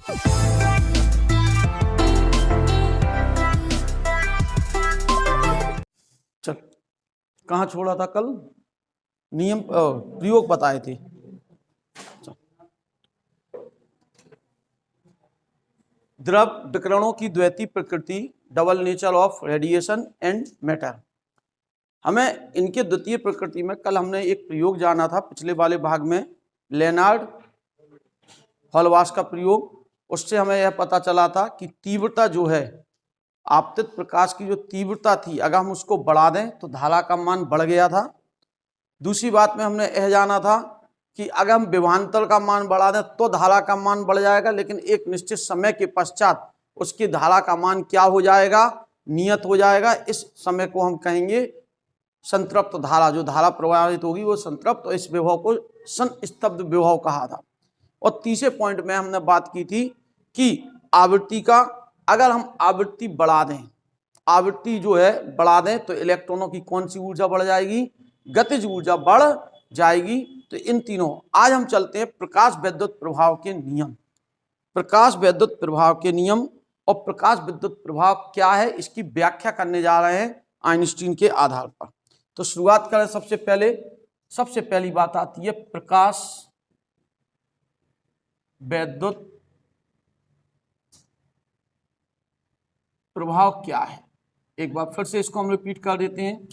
चल, कहाँ छोड़ा था कल? नियम प्रयोग बताए थे। द्रव विकिरणों की द्वैती प्रकृति, double nature of radiation and matter. हमें इनके द्वितीय प्रकृति में कल हमने एक प्रयोग जाना था पिछले वाले भाग में, लेनार्ड हॉलवास का प्रयोग। उससे हमें यह पता चला था कि तीव्रता जो है, आपतित प्रकाश की जो तीव्रता थी, अगर हम उसको बढ़ा दें तो धारा का मान बढ़ गया था। दूसरी बात में हमने यह जाना था कि अगर हम विभवांतर का मान बढ़ा दें तो धारा का मान बढ़ जाएगा, लेकिन एक निश्चित समय के पश्चात उसकी धारा का मान क्या हो जाएगा? नियत हो जाएगा। इस समय को हम कहेंगे संतृप्त धारा। जो धारा प्रवाहित होगी वो संतृप्त, इस विभव को संस्तब्ध विभव कहा था। और तीसरे पॉइंट में हमने बात की थी कि आवृत्ति का, अगर हम आवृत्ति बढ़ा दें, आवृत्ति जो है बढ़ा दें, तो इलेक्ट्रॉनों की कौन सी ऊर्जा बढ़ जाएगी? गतिज ऊर्जा बढ़ जाएगी। तो इन तीनों, आज हम चलते हैं प्रकाश वैद्युत प्रभाव के नियम। प्रकाश वैद्युत प्रभाव के नियम और प्रकाश विद्युत प्रभाव क्या है, इसकी व्याख्या करने जा रहे हैं आइंस्टीन के आधार पर। तो शुरुआत करें। सबसे पहली बात आती है प्रकाश वैद्युत प्रभाव क्या है। एक बार फिर से इसको हम रिपीट कर देते हैं।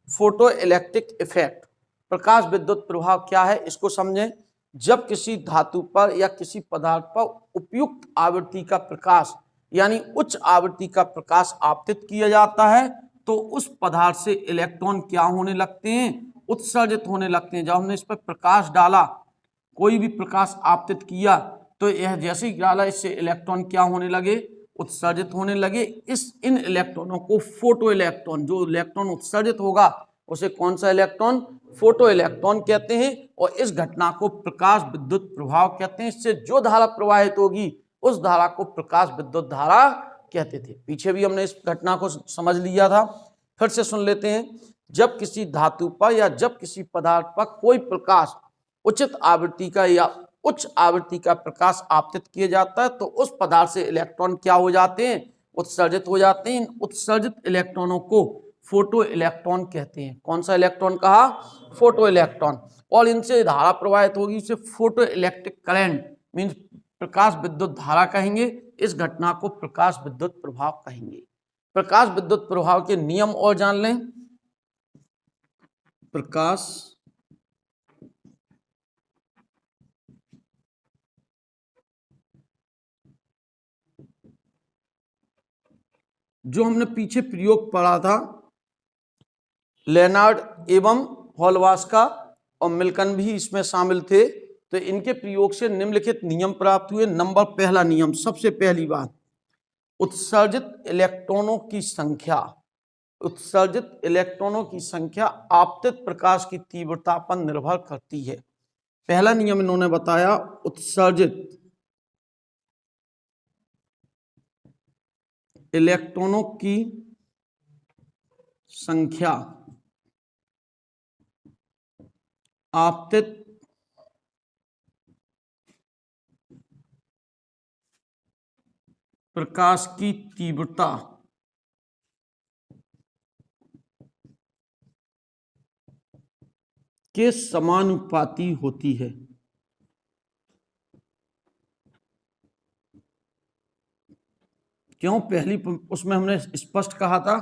फोटो इलेक्ट्रिक इफेक्ट, प्रकाश विद्युत प्रभाव क्या है इसको समझें। जब किसी धातु पर या किसी पदार्थ पर उपयुक्त आवृत्ति का प्रकाश, यानी उच्च आवृत्ति का प्रकाश आपतित किया जाता है, तो उस पदार्थ से इलेक्ट्रॉन क्या होने लगते हैं? उत्सर्जित होने लगते हैं। जब हमने इस पर प्रकाश डाला, कोई भी प्रकाश आपतित किया, तो यह जैसे ही डाला, इससे इलेक्ट्रॉन क्या होने लगे? उत्सर्जित होने लगे। इन इलेक्ट्रॉनों को फोटो इलेक्ट्रॉन, जो इलेक्ट्रॉन उत्सर्जित होगा उसे कौन सा इलेक्ट्रॉन? फोटो इलेक्ट्रॉन कहते हैं। और इस घटना को प्रकाश विद्युत प्रभाव कहते हैं। इससे जो धारा प्रवाहित होगी उस धारा को प्रकाश विद्युत धारा कहते थे। पीछे भी हमने इस घटना को समझ लिया था, फिर से सुन लेते हैं। जब किसी धातु पर या जब किसी पदार्थ पर कोई प्रकाश उचित आवृत्ति का या उच्च आवृत्ति का प्रकाश आपतित किया जाता है, तो उस पदार्थ से इलेक्ट्रॉन क्या हो जाते हैं? उत्सर्जित हो जाते हैं। उत्सर्जित इलेक्ट्रॉनों को फोटो इलेक्ट्रॉन कहते हैं। कौन सा इलेक्ट्रॉन कहा? Photo electron. और इनसे धारा प्रवाहित होगी, इसे फोटो इलेक्ट्रिक करंट मीन्स प्रकाश विद्युत धारा कहेंगे। इस घटना को प्रकाश विद्युत प्रभाव कहेंगे। प्रकाश विद्युत प्रभाव के नियम और जान लें। प्रकाश जो हमने पीछे प्रयोग पढ़ा था, लेनार्ड एवं हॉलवास का, और मिल्कन भी इसमें शामिल थे, तो इनके प्रयोग से निम्नलिखित नियम प्राप्त हुए। नंबर पहला नियम, सबसे पहली बात, उत्सर्जित इलेक्ट्रॉनों की संख्या, उत्सर्जित इलेक्ट्रॉनों की संख्या आपतित प्रकाश की तीव्रता पर निर्भर करती है। पहला नियम इन्होंने बताया, उत्सर्जित इलेक्ट्रॉनों की संख्या आपतित प्रकाश की तीव्रता के समानुपाती होती है। क्यों? पहली उसमें हमने स्पष्ट कहा था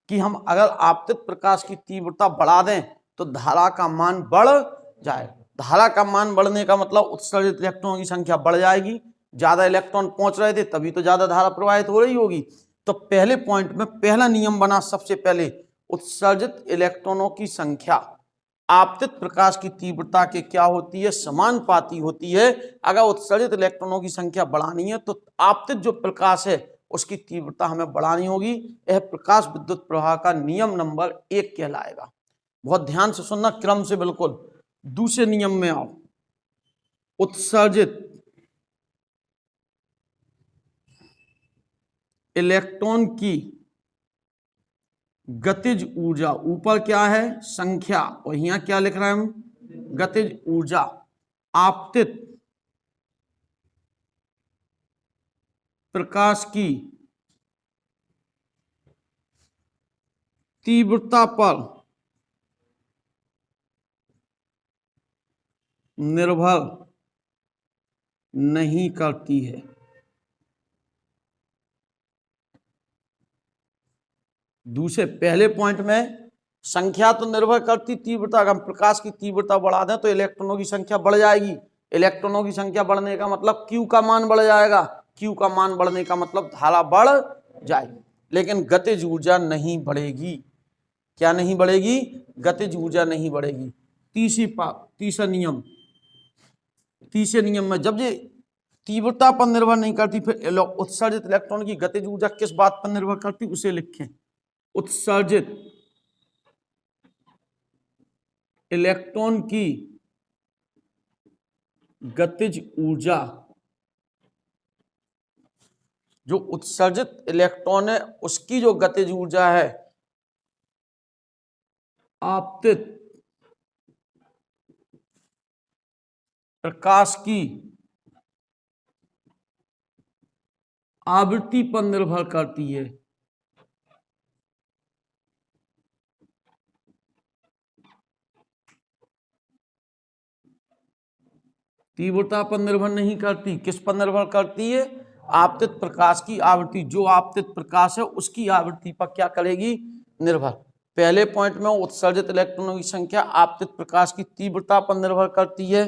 कि हम अगर आपतित प्रकाश की तीव्रता बढ़ा दें तो धारा का मान बढ़ जाए। धारा का मान बढ़ने का मतलब उत्सर्जित इलेक्ट्रॉनों की संख्या बढ़ जाएगी। ज्यादा इलेक्ट्रॉन पहुंच रहे थे तभी तो ज्यादा धारा प्रवाहित हो रही होगी। तो पहले पॉइंट में पहला नियम बना, सबसे पहले उत्सर्जित इलेक्ट्रॉनों की संख्या आपतित प्रकाश की तीव्रता के क्या होती है? समानुपाती होती है। अगर उत्सर्जित इलेक्ट्रॉनों की संख्या बढ़ानी है तो आपतित जो प्रकाश है उसकी तीव्रता हमें बढ़ानी होगी। यह प्रकाश विद्युत प्रवाह का नियम नंबर 1 कहलाएगा। बहुत ध्यान से सुनना, क्रम से बिल्कुल। दूसरे नियम में आओ, उत्सर्जित इलेक्ट्रॉन की गतिज ऊर्जा, ऊपर क्या है? संख्या, और यहां क्या लिख रहे हैं हम? गतिज ऊर्जा आपतित प्रकाश की तीव्रता पर निर्भर नहीं करती है। दूसरे पहले पॉइंट में संख्या तो निर्भर करती तीव्रता, अगर हम प्रकाश की तीव्रता बढ़ा दें तो इलेक्ट्रॉनों की संख्या बढ़ जाएगी। इलेक्ट्रॉनों की संख्या बढ़ने का मतलब Q का मान बढ़ जाएगा, Q का मान बढ़ने का मतलब धारा बढ़ जाएगी, लेकिन गतिज ऊर्जा नहीं बढ़ेगी। क्या नहीं बढ़ेगी? गतिज ऊर्जा नहीं बढ़ेगी। तीसरे नियम में जब ये तीव्रता पर निर्भर नहीं करती, फिर उत्सर्जित इलेक्ट्रॉन की गतिज ऊर्जा किस बात पर निर्भर करती, उसे लिखें। उत्सर्जित इलेक्ट्रॉन की गतिज ऊर्जा, जो उत्सर्जित इलेक्ट्रॉन है उसकी जो गतिज ऊर्जा है आपतित प्रकाश की आवृत्ति पर निर्भर करती है। तीव्रता पर निर्भर नहीं करती, किस पर निर्भर करती है? आपतित प्रकाश की आवृत्ति। जो आपतित प्रकाश है उसकी आवृत्ति पर क्या करेगी? निर्भर। पहले पॉइंट में उत्सर्जित इलेक्ट्रॉनों की संख्या आपतित प्रकाश की तीव्रता पर निर्भर करती है।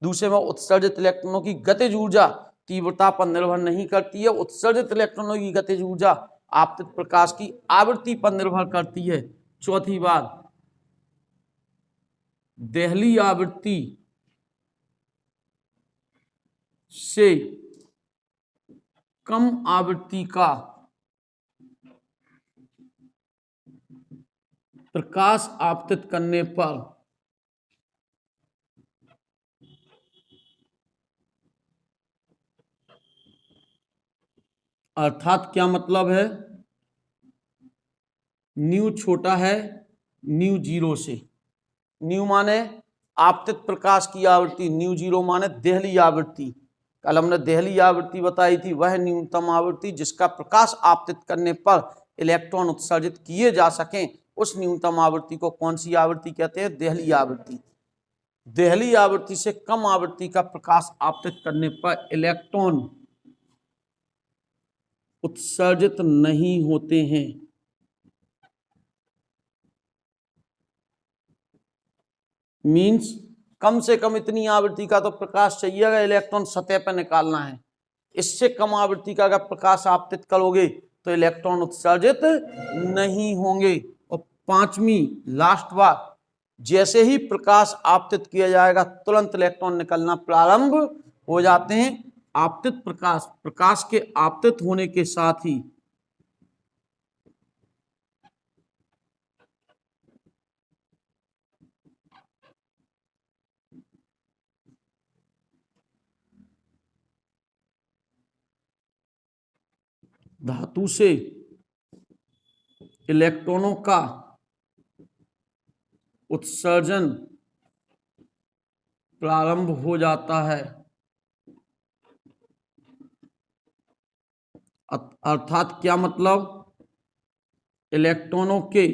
दूसरे में उत्सर्जित इलेक्ट्रॉनों की गतिज ऊर्जा तीव्रता पर निर्भर नहीं करती है। उत्सर्जित इलेक्ट्रॉनों की गतिज ऊर्जा आपतित प्रकाश की आवृत्ति पर निर्भर करती है। चौथी बात, देहली आवृत्ति से कम आवृत्ति का प्रकाश आपतित करने पर अर्थात क्या मतलब है? न्यू छोटा है न्यू जीरो से। न्यू माने आपतित प्रकाश की आवृत्ति, न्यू जीरो माने देहली आवृत्ति। कल हमने देहली आवृत्ति बताई थी, वह न्यूनतम आवृत्ति जिसका प्रकाश आपतित करने पर इलेक्ट्रॉन उत्सर्जित किए जा सकें, उस न्यूनतम आवृत्ति को कौन सी आवृत्ति कहते हैं? देहली आवृत्ति। देहली आवृत्ति से कम आवृत्ति का प्रकाश आपतित करने पर इलेक्ट्रॉन उत्सर्जित नहीं होते हैं। मीन्स कम से कम इतनी आवृत्ति का तो प्रकाश चाहिए अगर इलेक्ट्रॉन सतह पर निकालना है। इससे कम आवृत्ति का अगर प्रकाश आपतित करोगे तो इलेक्ट्रॉन उत्सर्जित नहीं होंगे। और पांचवी लास्ट बात, जैसे ही प्रकाश आपतित किया जाएगा तुरंत इलेक्ट्रॉन निकलना प्रारंभ हो जाते हैं। आपतित प्रकाश के आपतित होने के साथ ही धातु से इलेक्ट्रॉनों का उत्सर्जन प्रारंभ हो जाता है। अर्थात क्या मतलब? इलेक्ट्रॉनों के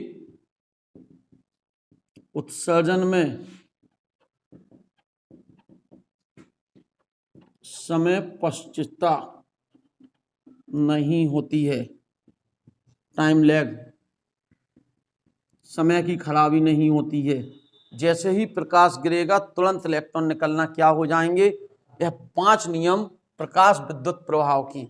उत्सर्जन में समय पश्चिता नहीं होती है, टाइम लैग, समय की खराबी नहीं होती है। जैसे ही प्रकाश गिरेगा तुरंत इलेक्ट्रॉन निकलना क्या हो जाएंगे। यह 5 नियम प्रकाश विद्युत प्रभाव की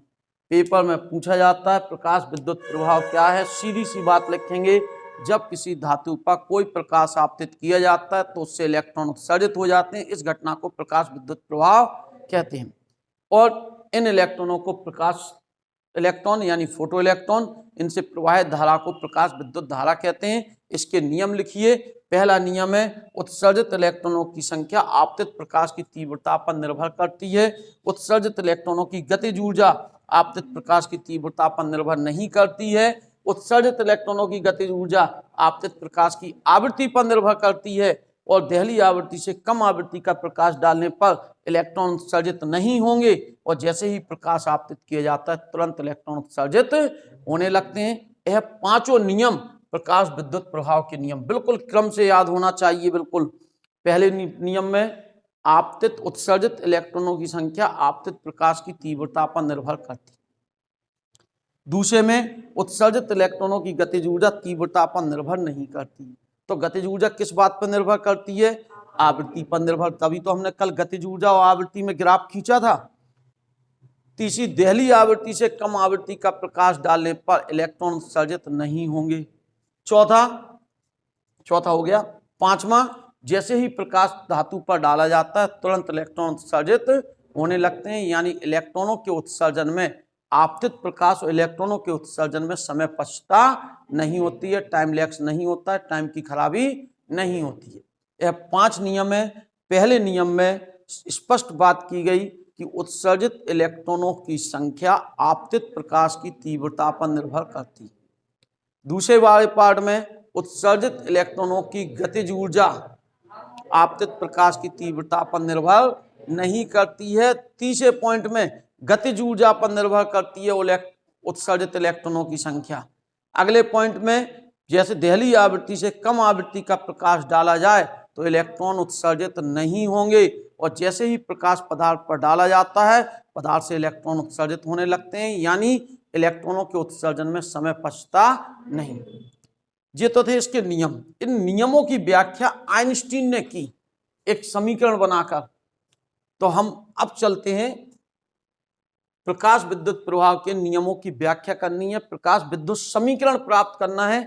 पेपर में पूछा जाता है। प्रकाश विद्युत प्रभाव क्या है? सीधी सी बात लिखेंगे, जब किसी धातु पर कोई प्रकाश आपतित किया जाता है तो उससे इलेक्ट्रॉन उत्सर्जित हो जाते हैं। इस घटना को प्रकाश विद्युत प्रभाव कहते हैं। और इन इलेक्ट्रॉनों को प्रकाश इलेक्ट्रॉन यानी फोटो इलेक्ट्रॉन, इनसे प्रवाहित धारा को प्रकाश विद्युत धारा कहते हैं। इसके नियम लिखिए। पहला नियम है, उत्सर्जित इलेक्ट्रॉनों की संख्या आपतित प्रकाश की तीव्रता पर निर्भर करती है। उत्सर्जित इलेक्ट्रॉनों की गतिज ऊर्जा आपतित प्रकाश की तीव्रता पर निर्भर नहीं करती है। उत्सर्जित इलेक्ट्रॉनों की गतिज ऊर्जा आपतित प्रकाश की आवृत्ति पर निर्भर करती है। और दहली आवृत्ति से कम आवृत्ति का प्रकाश डालने पर इलेक्ट्रॉन उत्सर्जित नहीं होंगे, और जैसे ही प्रकाश आपतित किया जाता है तुरंत इलेक्ट्रॉन उत्सर्जित होने लगते हैं। यह पांचों नियम प्रकाश विद्युत प्रभाव के नियम बिल्कुल क्रम से याद होना चाहिए। बिल्कुल पहले नियम में आपतित उत्सर्जित इलेक्ट्रॉनों की संख्या आपतित प्रकाश की तीव्रता पर निर्भर करती है। दूसरे में उत्सर्जित इलेक्ट्रॉनों की गतिज ऊर्जा तीव्रता पर निर्भर नहीं करती। तो गतिज ऊर्जा किस बात पर निर्भर करती है? आवृत्ति पर निर्भर। तभी तो हमने कल गतिज ऊर्जा और आवृत्ति में ग्राफ खींचा था। तीसरी, दहली आवृत्ति से कम आवृत्ति का प्रकाश डालने पर इलेक्ट्रॉन उत्सर्जित नहीं होंगे। चौथा हो गया। पांचवा, जैसे ही प्रकाश धातु पर डाला जाता है तुरंत इलेक्ट्रॉन उत्सर्जित होने लगते हैं, यानी इलेक्ट्रॉनों के उत्सर्जन में आपतित प्रकाश और इलेक्ट्रॉनों के उत्सर्जन में समय पश्चता नहीं होती है, टाइम लैप्स नहीं होता है, टाइम की खराबी नहीं होती है। यह 5 नियम है। पहले नियम में स्पष्ट बात की गई कि उत्सर्जित इलेक्ट्रॉनों की संख्या आपतित प्रकाश की तीव्रता पर निर्भर करती है। दूसरे वाले पार्ट में उत्सर्जित इलेक्ट्रॉनों की गतिज ऊर्जा आपतित प्रकाश की तीव्रता पर निर्भर नहीं करती है। तीसरे पॉइंट में गतिज ऊर्जा पर निर्भर करती है उत्सर्जित इलेक्ट्रॉनों की संख्या। अगले पॉइंट में जैसे दहली आवृत्ति से कम आवृत्ति का प्रकाश डाला जाए तो इलेक्ट्रॉन उत्सर्जित नहीं होंगे, और जैसे ही प्रकाश पदार्थ पर डाला जाता है पदार्थ से इलेक्ट्रॉन उत्सर्जित होने लगते हैं, यानी इलेक्ट्रॉनों के उत्सर्जन में समय पचता नहीं। ये तो थे इसके नियम। इन नियमों की व्याख्या आइंस्टीन ने की एक समीकरण बनाकर। तो हम अब चलते हैं, प्रकाश विद्युत प्रभाव के नियमों की व्याख्या करनी है, प्रकाश विद्युत समीकरण प्राप्त करना है।